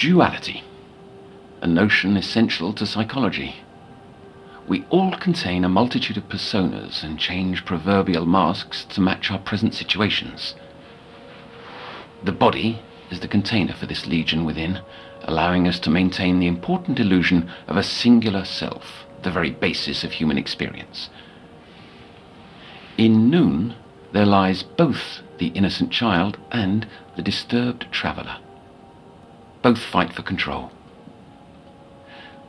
Duality, a notion essential to psychology. We all contain a multitude of personas and change proverbial masks to match our present situations. The body is the container for this legion within, allowing us to maintain the important illusion of a singular self, the very basis of human experience. In Noone, there lies both the innocent child and the disturbed traveller. Both fight for control.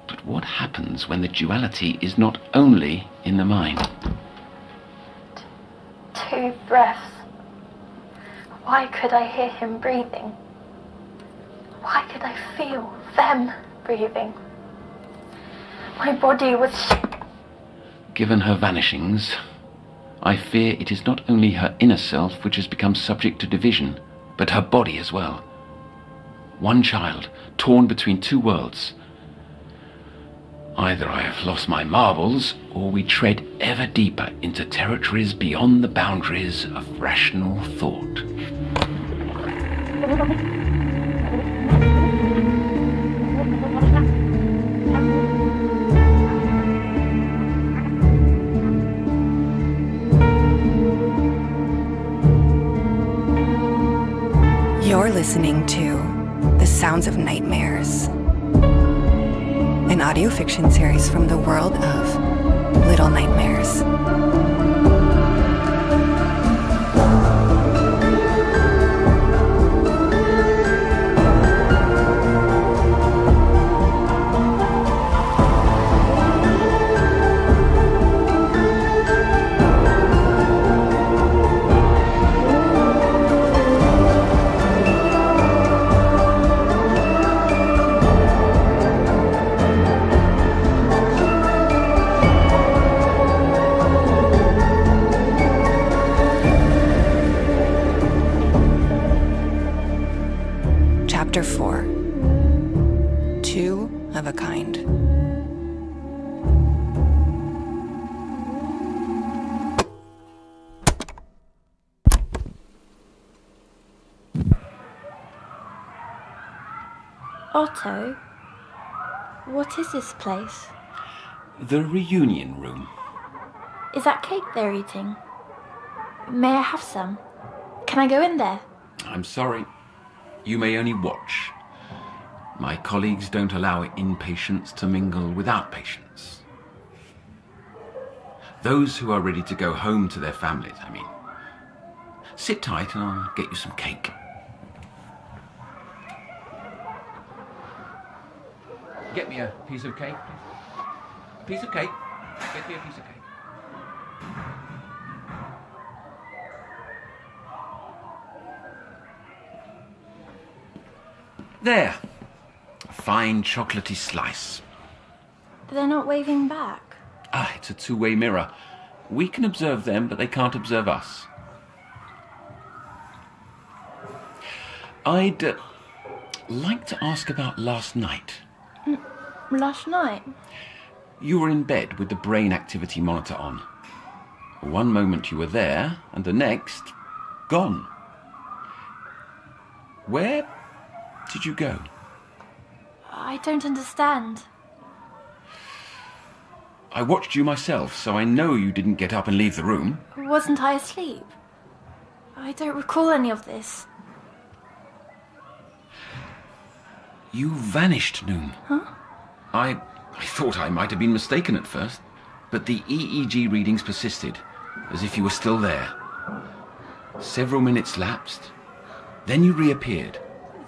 But what happens when the duality is not only in the mind? 2 breaths. Why could I hear him breathing? Why could I feel them breathing? My body was... Given her vanishings, I fear it is not only her inner self which has become subject to division, but her body as well. One child, torn between 2 worlds. Either I have lost my marbles, or we tread ever deeper into territories beyond the boundaries of rational thought. You're listening to The Sounds of Nightmares, an audio fiction series from the world of Little Nightmares. Chapter 4. 2 of a Kind. Otto, what is this place? The reunion room. Is that cake they're eating? May I have some? Can I go in there? I'm sorry. You may only watch. My colleagues don't allow inpatients to mingle with outpatients. Those who are ready to go home to their families, I mean. Sit tight and I'll get you some cake. Get me a piece of cake, please. A piece of cake. Get me a piece of cake. There. A fine chocolatey slice. They're not waving back. Ah, it's a 2-way mirror. We can observe them, but they can't observe us. I'd like to ask about last night. Last night? You were in bed with the brain activity monitor on. One moment you were there, and the next, gone. Where did you go? I don't understand. I watched you myself, so I know you didn't get up and leave the room. Wasn't I asleep? I don't recall any of this. You vanished, Noone. Huh? I thought I might have been mistaken at first, but the EEG readings persisted, as if you were still there. Several minutes lapsed, then you reappeared.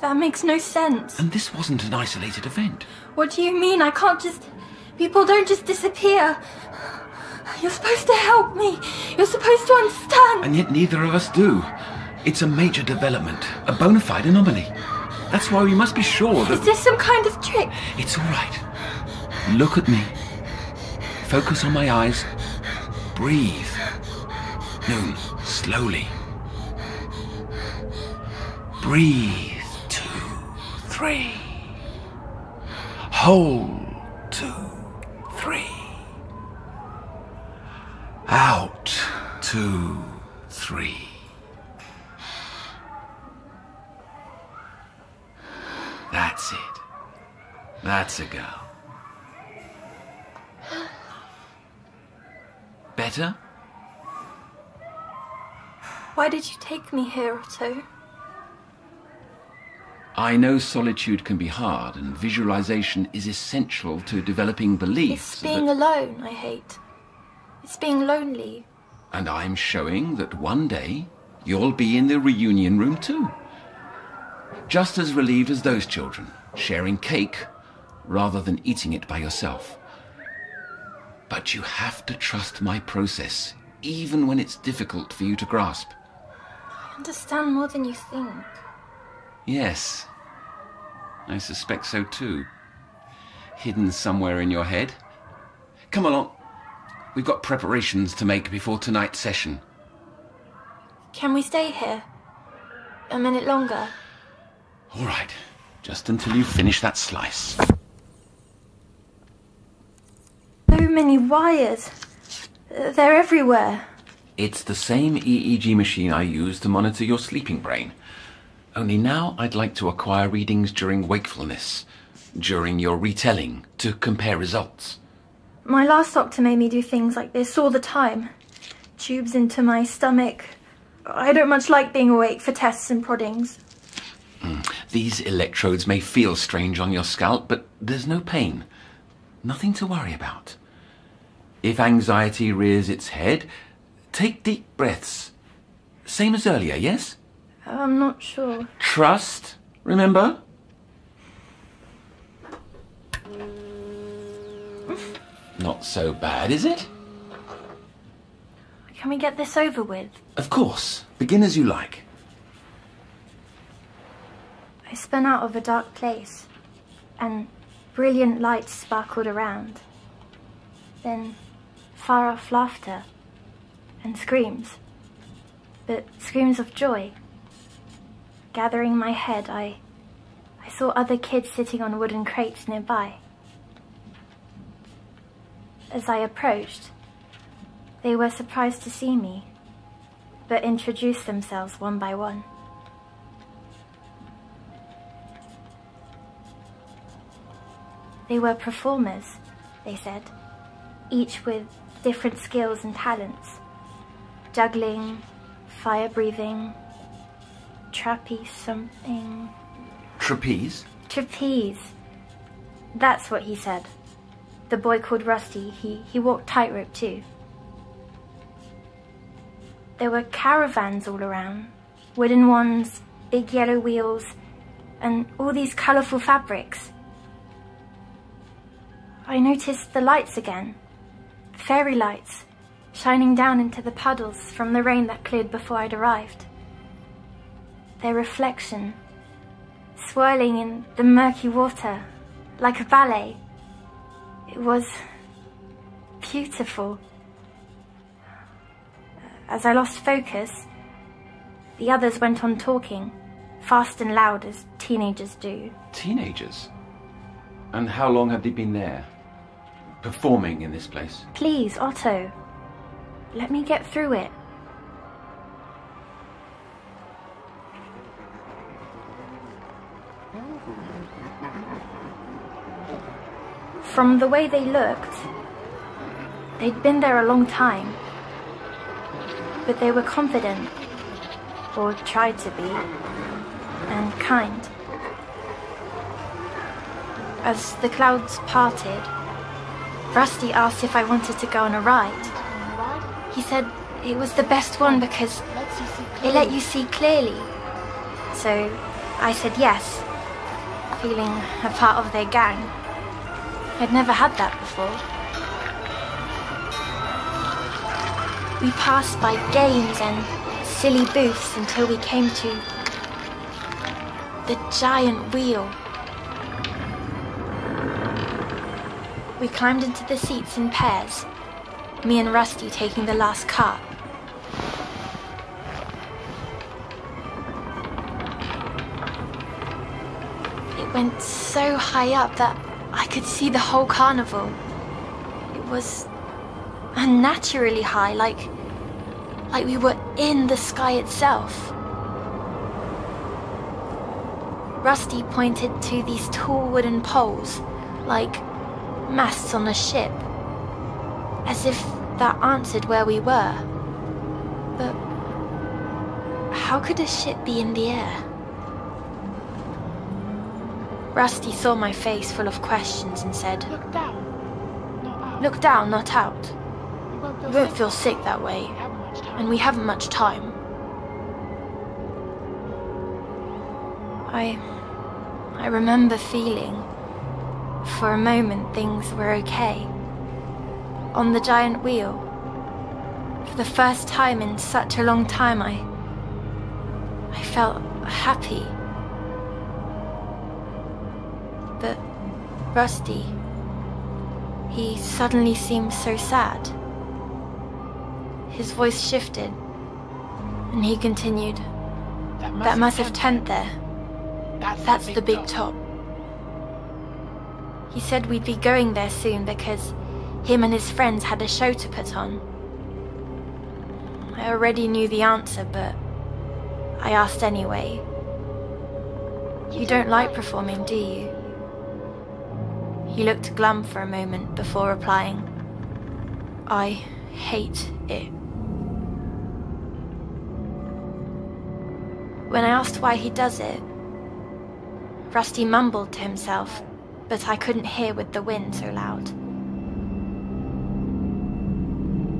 That makes no sense. And this wasn't an isolated event. What do you mean? I can't just... People don't just disappear. You're supposed to help me. You're supposed to understand. And yet neither of us do. It's a major development, a bona fide anomaly. That's why we must be sure that... Is this some kind of trick? It's all right. Look at me. Focus on my eyes. Breathe. Noone, slowly. Breathe. 2, 3. Hold. 2, 3. Out. 2, 3. That's That's it. That's a girl. Better? Why did you take me here, Otto? I know solitude can be hard, and visualization is essential to developing beliefs. It's being alone I hate. It's being lonely. And I'm showing that one day you'll be in the reunion room too. Just as relieved as those children, sharing cake rather than eating it by yourself. But you have to trust my process, even when it's difficult for you to grasp. I understand more than you think. Yes, I suspect so too. Hidden somewhere in your head. Come along. We've got preparations to make before tonight's session. Can we stay here? A minute longer? All right, just until you finish that slice. So many wires. They're everywhere. It's the same EEG machine I use to monitor your sleeping brain. Only now I'd like to acquire readings during wakefulness, during your retelling, to compare results. My last doctor made me do things like this all the time. Tubes into my stomach. I don't much like being awake for tests and proddings. These electrodes may feel strange on your scalp, but there's no pain. Nothing to worry about. If anxiety rears its head, take deep breaths. Same as earlier, yes? I'm not sure. Trust, remember? Not so bad, is it? Can we get this over with? Of course. Begin as you like. I spun out of a dark place, and brilliant lights sparkled around. Then far-off laughter and screams, but screams of joy. Gathering my head, I saw other kids sitting on wooden crates nearby. As I approached, they were surprised to see me, but introduced themselves one by one. They were performers, they said, each with different skills and talents. Juggling, fire breathing, trapeze something. Trapeze? Trapeze. That's what he said. The boy called Rusty, he walked tightrope too. There were caravans all around, wooden ones, big yellow wheels, and all these colourful fabrics. I noticed the lights again, fairy lights, shining down into the puddles from the rain that cleared before I'd arrived. Their reflection, swirling in the murky water, like a ballet. It was beautiful. As I lost focus, the others went on talking, fast and loud as teenagers do. Teenagers? And how long had they been there? Performing in this place? Please, Otto. Let me get through it. From the way they looked, they'd been there a long time. But they were confident, or tried to be, and kind. As the clouds parted, Rusty asked if I wanted to go on a ride. He said it was the best one because it let you see clearly. So I said yes, feeling a part of their gang. I'd never had that before. We passed by games and silly booths until we came to the giant wheel. We climbed into the seats in pairs, me and Rusty taking the last cart. It went so high up that I could see the whole carnival. It was unnaturally high, like we were in the sky itself. Rusty pointed to these tall wooden poles, like masts on a ship, as if that answered where we were. But how could a ship be in the air? Rusty saw my face full of questions and said, Look down, not out. "Look down, not out. You You won't feel sick that way, and we haven't much time." I remember feeling, for a moment, things were okay. On the giant wheel, for the first time in such a long time, I felt happy. But Rusty, he suddenly seemed so sad. His voice shifted, and he continued, "That massive tent there, that's the big top. He said we'd be going there soon because him and his friends had a show to put on." I already knew the answer, but I asked anyway. "You don't like performing, do you?" He looked glum for a moment before replying, "I hate it." When I asked why he does it, Rusty mumbled to himself, but I couldn't hear with the wind so loud.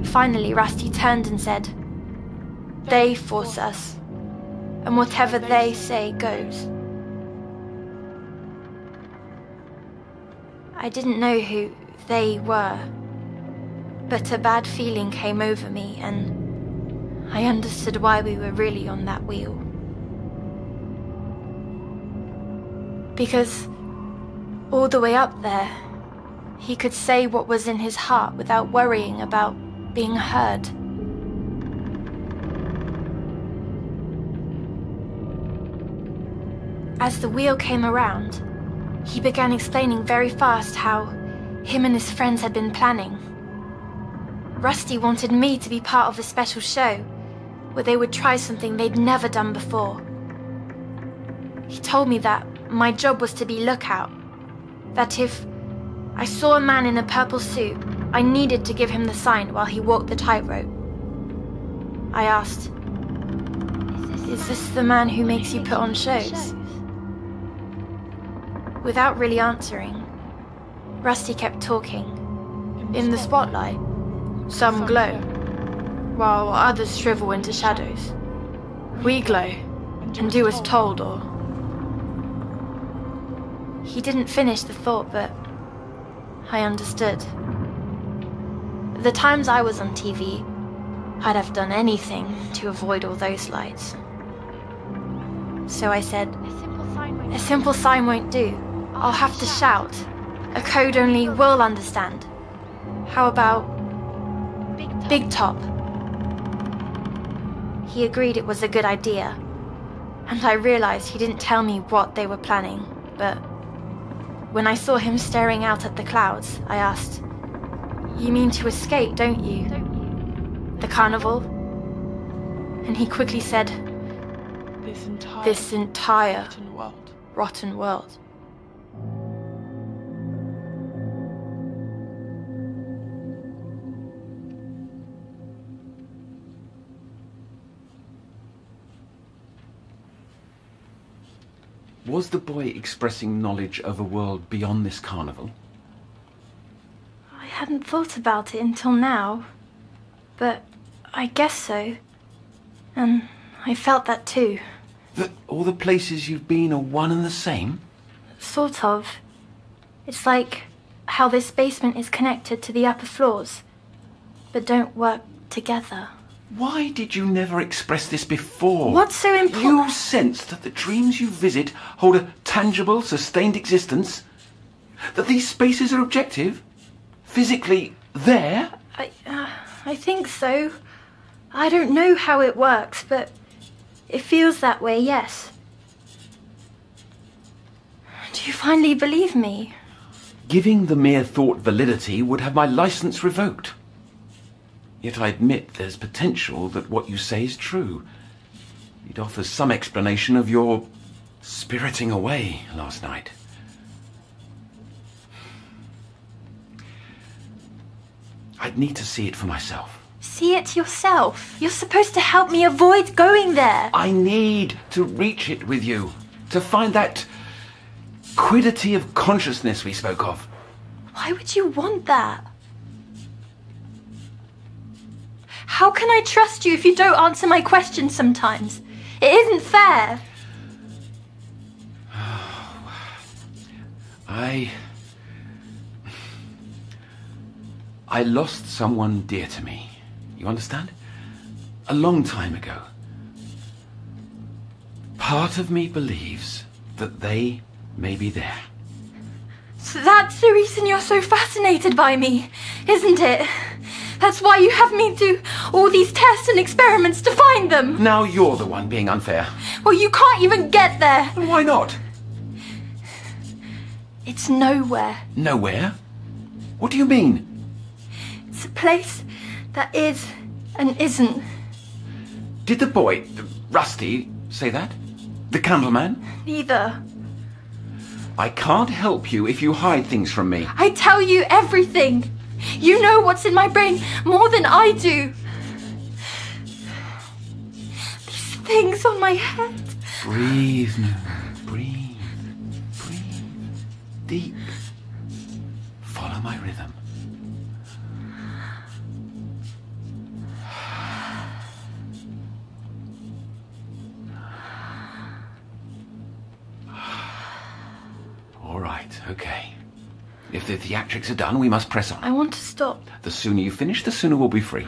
Finally, Rusty turned and said, "They force us, and whatever they say goes." I didn't know who they were, but a bad feeling came over me, and I understood why we were really on that wheel. Because all the way up there, he could say what was in his heart without worrying about being heard. As the wheel came around, he began explaining very fast how him and his friends had been planning. Rusty wanted me to be part of a special show where they would try something they'd never done before. He told me that my job was to be lookout, that if I saw a man in a purple suit, I needed to give him the sign while he walked the tightrope. I asked, "Is this the man who makes you put on shows?" Without really answering, Rusty kept talking. "In the spotlight, some glow, while others shrivel into shadows. We glow and do as told, or..." He didn't finish the thought, but I understood. The times I was on TV, I'd have done anything to avoid all those lights. So I said, "A simple sign won't do. I'll have to shout. A code only we'll understand. How about big top?" He agreed it was a good idea, and I realized he didn't tell me what they were planning, but when I saw him staring out at the clouds, I asked, "You mean to escape, don't you? The carnival?" And he quickly said, This entire rotten world. Was the boy expressing knowledge of a world beyond this carnival? I hadn't thought about it until now, but I guess so. And I felt that too. That all the places you've been are one and the same? Sort of. It's like how this basement is connected to the upper floors, but don't work together. Why did you never express this before? What's so important? You sense that the dreams you visit hold a tangible, sustained existence? That these spaces are objective? Physically there? I think so. I don't know how it works, but it feels that way, yes. Do you finally believe me? Giving the mere thought validity would have my license revoked. Yet I admit there's potential that what you say is true. It offers some explanation of your spiriting away last night. I'd need to see it for myself. See it yourself. You're supposed to help me avoid going there. I need to reach it with you, to find that quiddity of consciousness we spoke of. Why would you want that? How can I trust you if you don't answer my questions sometimes? It isn't fair. I lost someone dear to me. You understand? A long time ago. Part of me believes that they may be there. So that's the reason you're so fascinated by me, isn't it? That's why you have me do all these tests and experiments to find them. Now you're the one being unfair. Well, you can't even get there. Why not? It's nowhere. Nowhere? What do you mean? It's a place that is and isn't. Did the boy, Rusty, say that? The candleman? Neither. I can't help you if you hide things from me. I tell you everything. You know what's in my brain more than I do. These things on my head. Breathe, Noone'un. Breathe. Breathe. Deep. Follow my rhythm. All right, okay. If the theatrics are done, we must press on. I want to stop. The sooner you finish, the sooner we'll be free.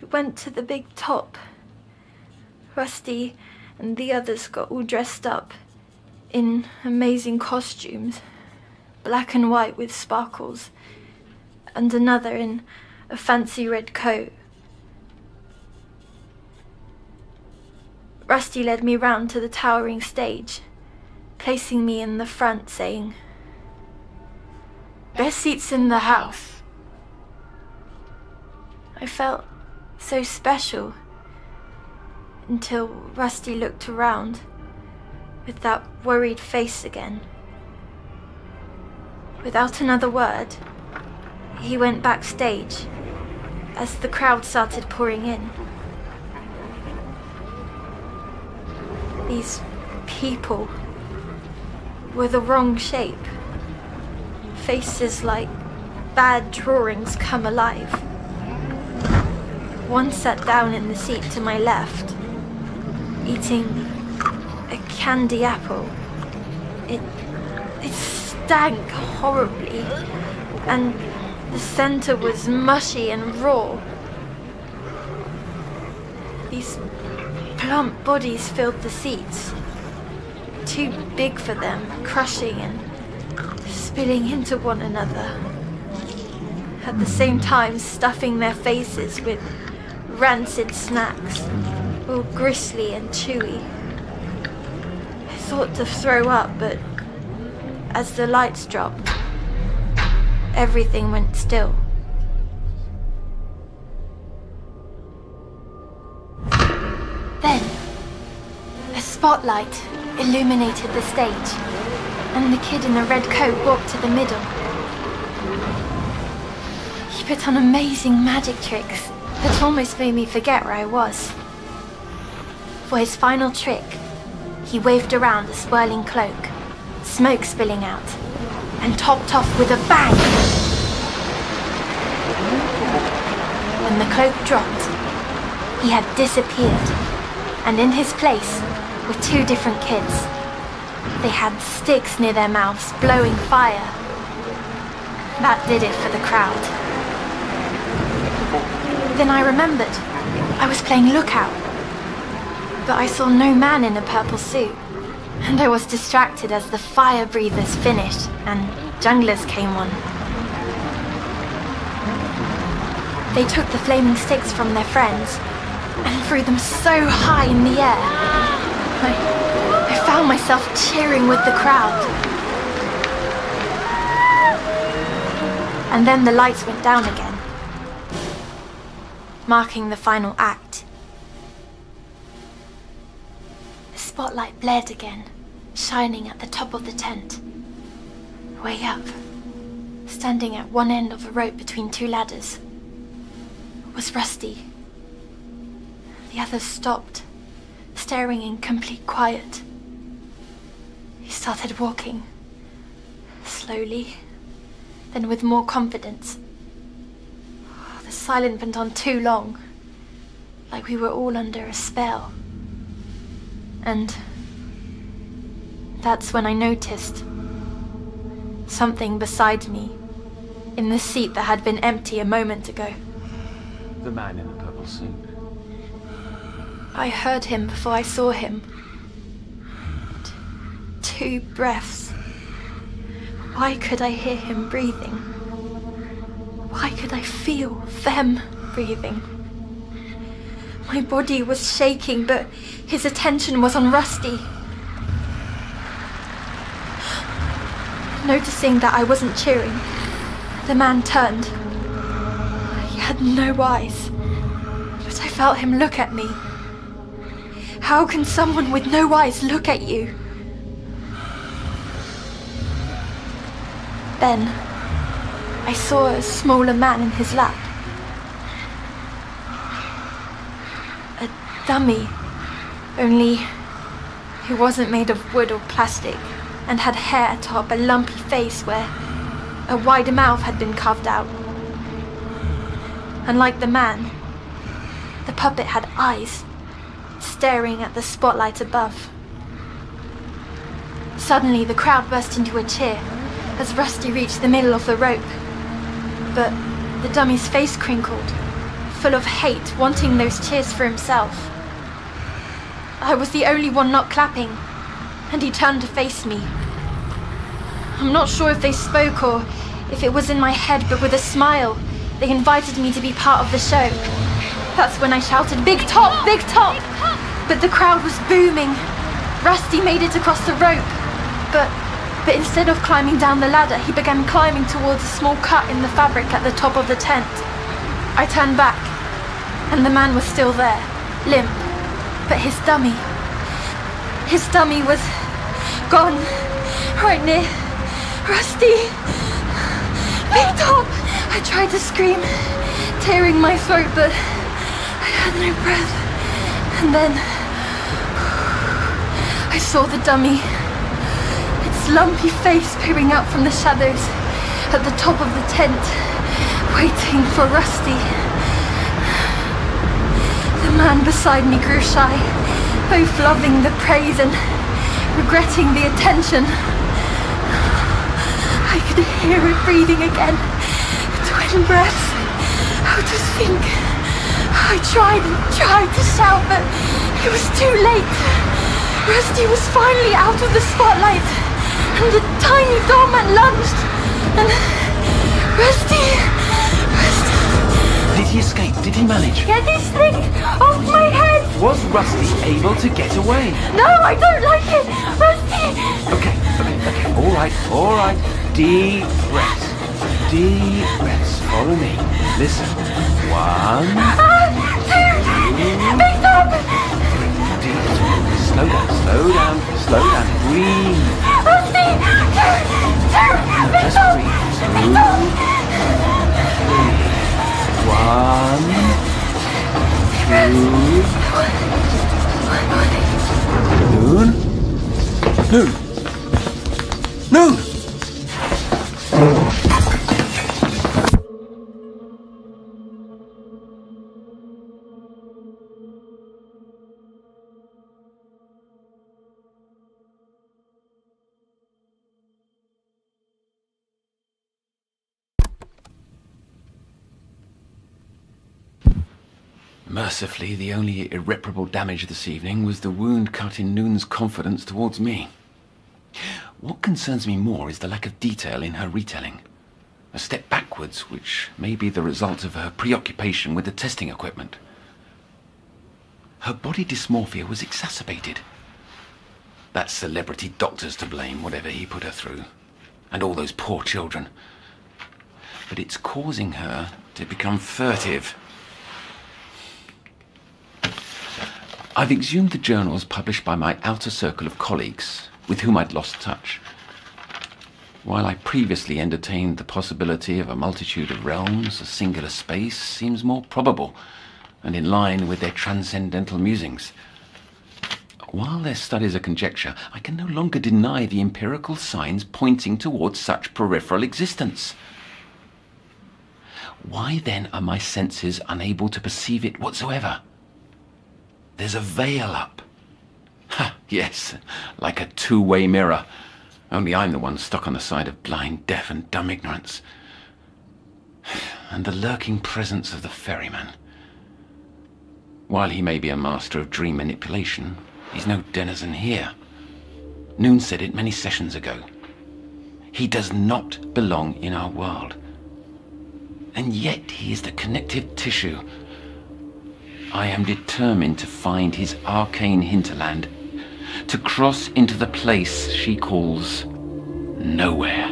We went to the big top. Rusty and the others got all dressed up in amazing costumes. Black and white with sparkles. And another in a fancy red coat. Rusty led me round to the towering stage, placing me in the front, saying, "Best seats in the house." I felt so special until Rusty looked around with that worried face again. Without another word, he went backstage as the crowd started pouring in. These people were the wrong shape. Faces like bad drawings come alive. One sat down in the seat to my left, eating a candy apple. It stank horribly, and the center was mushy and raw. These plump bodies filled the seats, too big for them, crushing and spilling into one another, at the same time stuffing their faces with rancid snacks, all gristly and chewy. I thought to throw up, but as the lights dropped, everything went still. Then, a spotlight illuminated the stage, and the kid in the red coat walked to the middle. He put on amazing magic tricks that almost made me forget where I was. For his final trick, he waved around a swirling cloak, smoke spilling out, and topped off with a bang. When the cloak dropped, he had disappeared, and in his place were two different kids. They had sticks near their mouths, blowing fire. That did it for the crowd. Then I remembered. I was playing lookout. But I saw no man in a purple suit, and I was distracted as the fire breathers finished and junglers came on. They took the flaming sticks from their friends and threw them so high in the air. I found myself cheering with the crowd. And then the lights went down again, marking the final act. The spotlight blared again, shining at the top of the tent. Way up, standing at one end of a rope between two ladders, was Rusty. The others stopped, staring in complete quiet. He started walking, slowly, then with more confidence. The silence went on too long, like we were all under a spell. And that's when I noticed something beside me, in the seat that had been empty a moment ago. The man in the purple suit. I heard him before I saw him. 2 breaths. Why could I hear him breathing? Why could I feel them breathing? My body was shaking, but his attention was on Rusty. Noticing that I wasn't cheering, the man turned. He had no eyes, but I felt him look at me. How can someone with no eyes look at you? Then, I saw a smaller man in his lap. A dummy, only he wasn't made of wood or plastic and had hair atop a lumpy face where a wide mouth had been carved out. Unlike the man, the puppet had eyes, staring at the spotlight above. Suddenly, the crowd burst into a cheer as Rusty reached the middle of the rope. But the dummy's face crinkled, full of hate, wanting those cheers for himself. I was the only one not clapping, and he turned to face me. I'm not sure if they spoke or if it was in my head, but with a smile, they invited me to be part of the show. That's when I shouted, "Big top! Big top!" But the crowd was booming. Rusty made it across the rope, but instead of climbing down the ladder, he began climbing towards a small cut in the fabric at the top of the tent. I turned back, and the man was still there, limp, but his dummy was gone, right near Rusty. Big top! I tried to scream, tearing my throat, but I had no breath. And then I saw the dummy, its lumpy face peering out from the shadows at the top of the tent, waiting for Rusty. The man beside me grew shy, both loving the praise and regretting the attention. I could hear it breathing again, twin breaths, out of sync. I tried and tried to shout, but it was too late. Rusty was finally out of the spotlight, and the tiny doormat lunged, and Rusty... Did he escape? Did he manage? Get this thing off my head! Was Rusty able to get away? No, I don't like it! Rusty! Okay. All right. Deep breaths. Deep breaths. Follow me. Listen. 1, 2, Big dog! deep. Slow down. Breathe. Rusty! 2, big Just dog! breathe. Big dog! 1, 2. Noone! Mercifully, the only irreparable damage this evening was the wound cut in Noone's confidence towards me. What concerns me more is the lack of detail in her retelling. A step backwards, which may be the result of her preoccupation with the testing equipment. Her body dysmorphia was exacerbated. That celebrity doctor's to blame, whatever he put her through. And all those poor children. but it's causing her to become furtive. I've exhumed the journals published by my outer circle of colleagues, with whom I'd lost touch. While I previously entertained the possibility of a multitude of realms, a singular space seems more probable and in line with their transcendental musings. While their studies are conjecture, I can no longer deny the empirical signs pointing towards such peripheral existence. Why then are my senses unable to perceive it whatsoever? There's a veil up. Ha, yes, like a two-way mirror. Only I'm the one stuck on the side of blind, deaf and dumb ignorance. And the lurking presence of the ferryman. While he may be a master of dream manipulation, he's no denizen here. Noone said it many sessions ago. He does not belong in our world. And yet he is the connective tissue. I am determined to find his arcane hinterland, to cross into the place she calls nowhere.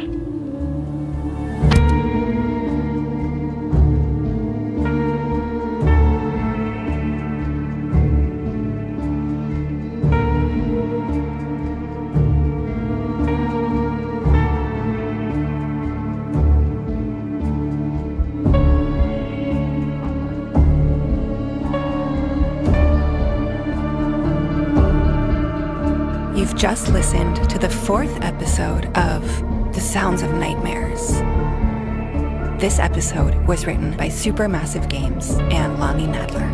You've just listened to the 4th episode of The Sounds of Nightmares. This episode was written by Supermassive Games and Lonnie Nadler.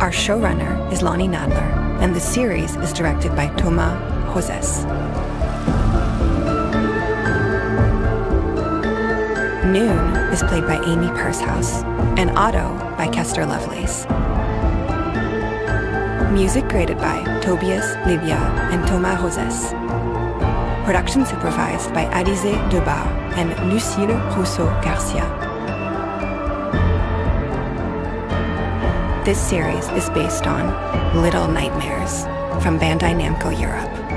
Our showrunner is Lonnie Nadler, and the series is directed by Thomas Joses. Noone is played by Amy Purshouse, and Otto by Kester Lovelace. Music created by Tobias Livia and Thomas Joses. Production supervised by Alizé Debar and Lucille Rousseau-Garcia. This series is based on Little Nightmares from Bandai Namco Europe.